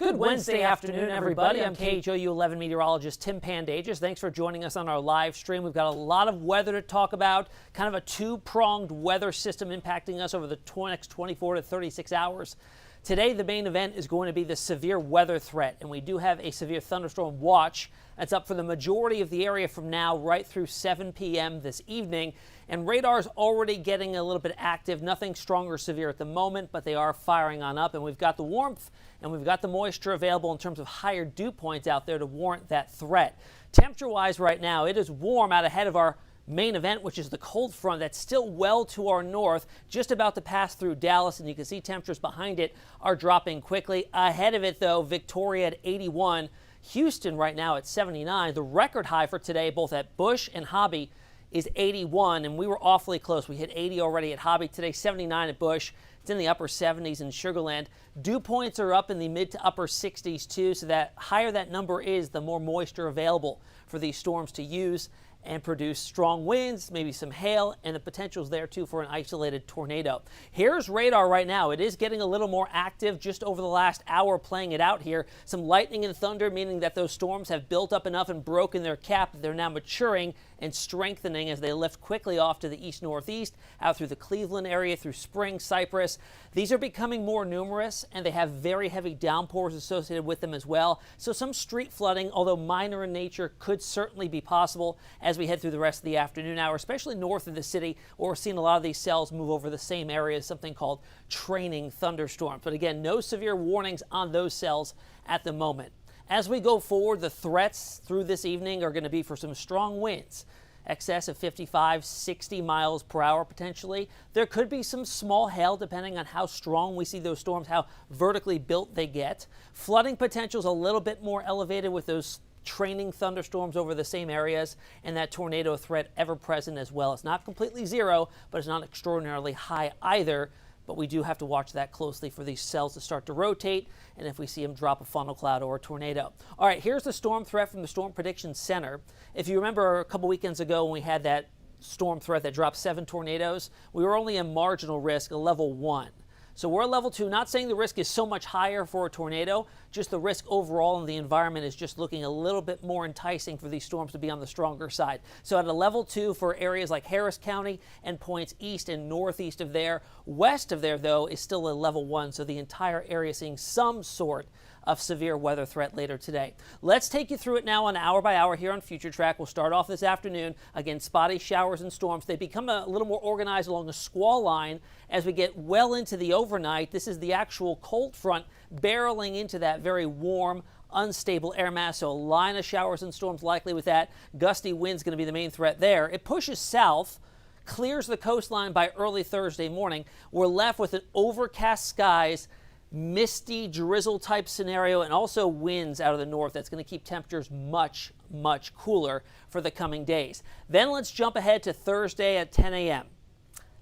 Good Wednesday afternoon, everybody. I'm KHOU 11 meteorologist Tim Pandajis. Thanks for joining us on our live stream. We've got a lot of weather to talk about, kind of a two-pronged weather system impacting us over the next 24 to 36 hours. Today, the main event is going to be the severe weather threat, and we do have a severe thunderstorm watch that's up for the majority of the area from now right through 7 p.m. this evening. And radar's already getting a little bit active. Nothing strong or severe at the moment, but they are firing on up. And we've got the warmth and we've got the moisture available in terms of higher dew points out there to warrant that threat. Temperature-wise right now, it is warm out ahead of our main event, which is the cold front that's still well to our north, just about to pass through Dallas, and you can see temperatures behind it are dropping quickly. Ahead of it, though, Victoria at 81, Houston right now at 79. The record high for today, both at Bush and Hobby, is 81, and we were awfully close. We hit 80 already at Hobby today, 79 at Bush. It's in the upper 70s in Sugar Land. Dew points are up in the mid to upper 60s too, so that higher that number is, the more moisture available for these storms to use and produce strong winds, maybe some hail, and the potential's there too for an isolated tornado. Here's radar right now. It is getting a little more active just over the last hour, playing it out here. Some lightning and thunder, meaning that those storms have built up enough and broken their cap that they're now maturing and strengthening as they lift quickly off to the east-northeast, out through the Cleveland area, through Spring, Cypress. These are becoming more numerous, and they have very heavy downpours associated with them as well. So some street flooding, although minor in nature, could certainly be possible as we head through the rest of the afternoon hour, especially north of the city, where we're seeing a lot of these cells move over the same area, something called training thunderstorms. But again, no severe warnings on those cells at the moment. As we go forward, the threats through this evening are going to be for some strong winds, excess of 55, 60 miles per hour potentially. There could be some small hail depending on how strong we see those storms, how vertically built they get. Flooding potential is a little bit more elevated with those training thunderstorms over the same areas, and that tornado threat ever present as well. It's not completely zero, but it's not extraordinarily high either. But we do have to watch that closely for these cells to start to rotate, and if we see them drop a funnel cloud or a tornado. All right, here's the storm threat from the Storm Prediction Center. If you remember a couple weekends ago when we had that storm threat that dropped 7 tornadoes, we were only a marginal risk, a level 1. So we're a level 2, not saying the risk is so much higher for a tornado, just the risk overall in the environment is just looking a little bit more enticing for these storms to be on the stronger side. So at a level 2 for areas like Harris County and points east and northeast of there. West of there, though, is still a level 1, so the entire area seeing some sort of severe weather threat later today. Let's take you through it now on hour by hour here on Future Track. We'll start off this afternoon. Again, spotty showers and storms. They become a little more organized along a squall line as we get well into the overnight. This is the actual cold front barreling into that very warm, unstable air mass. So a line of showers and storms likely with that. Gusty winds going to be the main threat there. It pushes south, clears the coastline by early Thursday morning. We're left with an overcast skies, misty drizzle type scenario, and also winds out of the north. That's going to keep temperatures much, much cooler for the coming days. Then let's jump ahead to Thursday at 10 a.m.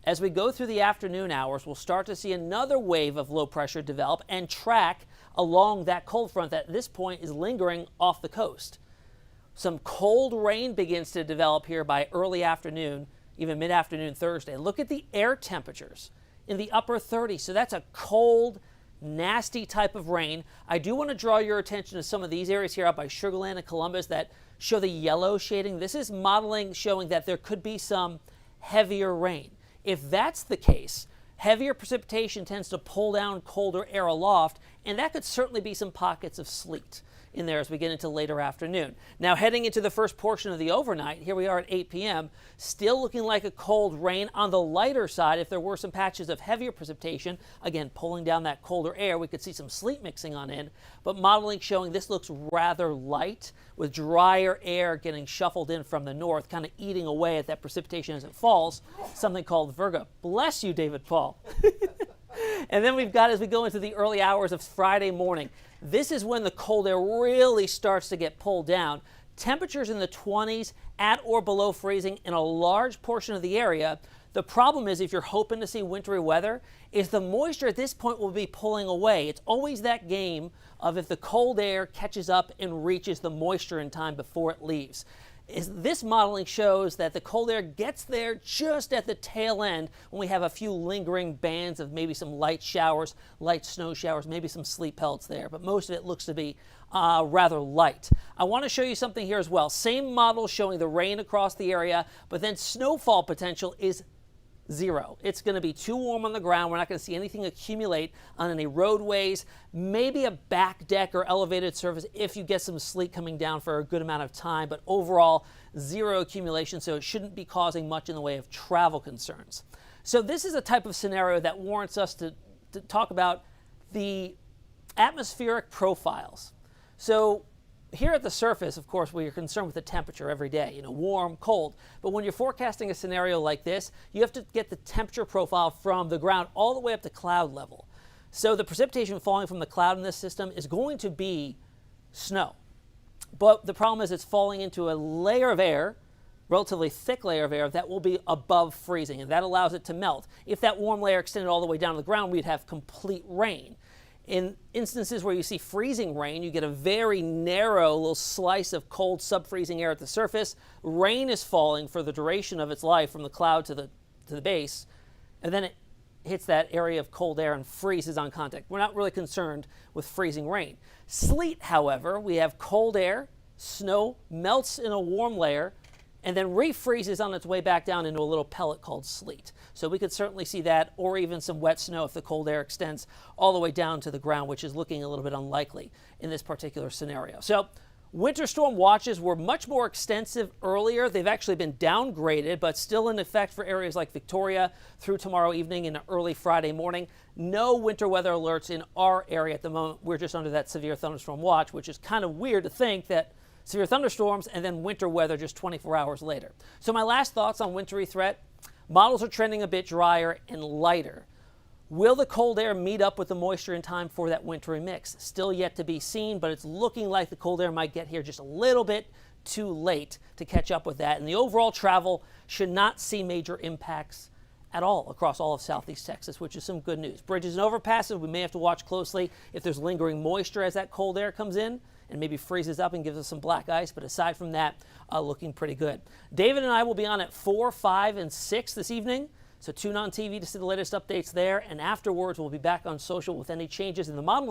As we go through the afternoon hours, we'll start to see another wave of low pressure develop and track along that cold front that at this point is lingering off the coast. Some cold rain begins to develop here by early afternoon, even mid-afternoon Thursday. Look at the air temperatures in the upper 30s. So that's a cold, nasty type of rain. I do want to draw your attention to some of these areas here out by Sugar Land and Columbus that show the yellow shading. This is modeling showing that there could be some heavier rain. If that's the case, heavier precipitation tends to pull down colder air aloft, and that could certainly be some pockets of sleet in there as we get into later afternoon. Now heading into the first portion of the overnight, here we are at 8 p.m., still looking like a cold rain. On the lighter side, if there were some patches of heavier precipitation, again pulling down that colder air, we could see some sleet mixing on in, but modeling showing this looks rather light with drier air getting shuffled in from the north, kind of eating away at that precipitation as it falls, something called Virgo. Bless you, David Paul. And then we've got, as we go into the early hours of Friday morning, this is when the cold air really starts to get pulled down. Temperatures in the 20s at or below freezing in a large portion of the area. The problem is, if you're hoping to see wintry weather, is the moisture at this point will be pulling away. It's always that game of if the cold air catches up and reaches the moisture in time before it leaves. this modeling shows that the cold air gets there just at the tail end when we have a few lingering bands of maybe some light showers, light snow showers, maybe some sleet pelts there, but most of it looks to be rather light. I want to show you something here as well. Same model showing the rain across the area, but then snowfall potential is 0. It's going to be too warm on the ground. We're not going to see anything accumulate on any roadways, maybe a back deck or elevated surface if you get some sleet coming down for a good amount of time, but overall 0 accumulation, so it shouldn't be causing much in the way of travel concerns. So this is a type of scenario that warrants us to talk about the atmospheric profiles. So here at the surface, of course, we are concerned with the temperature every day, warm, cold. But when you're forecasting a scenario like this, you have to get the temperature profile from the ground all the way up to cloud level. So the precipitation falling from the cloud in this system is going to be snow. But the problem is it's falling into a layer of air, relatively thick layer of air, that will be above freezing, and that allows it to melt. If that warm layer extended all the way down to the ground, we'd have complete rain. In instances where you see freezing rain, you get a very narrow little slice of cold sub-freezing air at the surface. Rain is falling for the duration of its life from the cloud to the base, and then it hits that area of cold air and freezes on contact. We're not really concerned with freezing rain. Sleet, however, we have cold air, snow melts in a warm layer, and then refreezes on its way back down into a little pellet called sleet. So we could certainly see that, or even some wet snow if the cold air extends all the way down to the ground, which is looking a little bit unlikely in this particular scenario. So winter storm watches were much more extensive earlier. They've actually been downgraded, but still in effect for areas like Victoria through tomorrow evening and early Friday morning. No winter weather alerts in our area at the moment. We're just under that severe thunderstorm watch, which is kind of weird to think that severe thunderstorms and then winter weather just 24 hours later. So my last thoughts on wintry threat. Models are trending a bit drier and lighter. Will the cold air meet up with the moisture in time for that wintry mix? Still yet to be seen, but it's looking like the cold air might get here just a little bit too late to catch up with that. And the overall travel should not see major impacts at all across all of southeast Texas, which is some good news. Bridges and overpasses, we may have to watch closely if there's lingering moisture as that cold air comes in and maybe freezes up and gives us some black ice. But aside from that, looking pretty good. David and I will be on at 4, 5, and 6 this evening. So tune on TV to see the latest updates there. And afterwards, we'll be back on social with any changes in the modeling